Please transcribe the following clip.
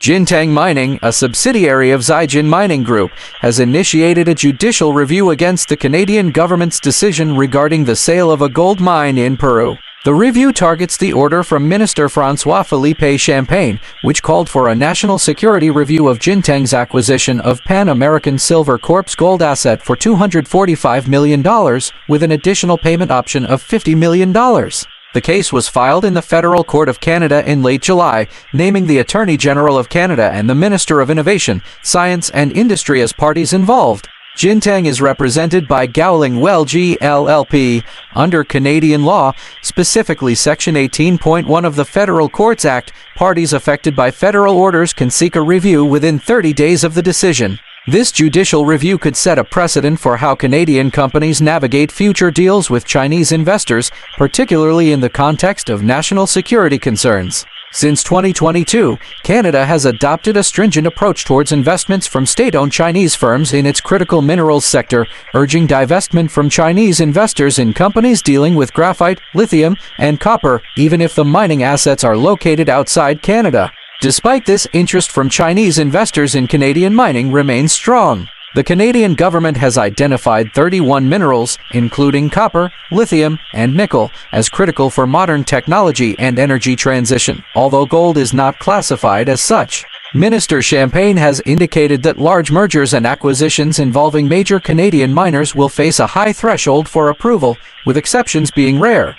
Jinteng Mining, a subsidiary of Jinteng Mining Group, has initiated a judicial review against the Canadian government's decision regarding the sale of a gold mine in Peru. The review targets the order from Minister François-Philippe Champagne, which called for a national security review of Jinteng's acquisition of Pan American Silver Corp's gold asset for $245 million, with an additional payment option of $50 million. The case was filed in the Federal Court of Canada in late July, naming the Attorney General of Canada and the Minister of Innovation, Science and Industry as parties involved. Jinteng is represented by Gowling Welge LLP. Under Canadian law, specifically Section 18.1 of the Federal Courts Act, parties affected by federal orders can seek a review within 30 days of the decision. This judicial review could set a precedent for how Canadian companies navigate future deals with Chinese investors, particularly in the context of national security concerns. Since 2022, Canada has adopted a stringent approach towards investments from state-owned Chinese firms in its critical minerals sector, urging divestment from Chinese investors in companies dealing with graphite, lithium, and copper, even if the mining assets are located outside Canada. Despite this, interest from Chinese investors in Canadian mining remains strong. The Canadian government has identified 31 minerals, including copper, lithium, and nickel, as critical for modern technology and energy transition, although gold is not classified as such. Minister Champagne has indicated that large mergers and acquisitions involving major Canadian miners will face a high threshold for approval, with exceptions being rare.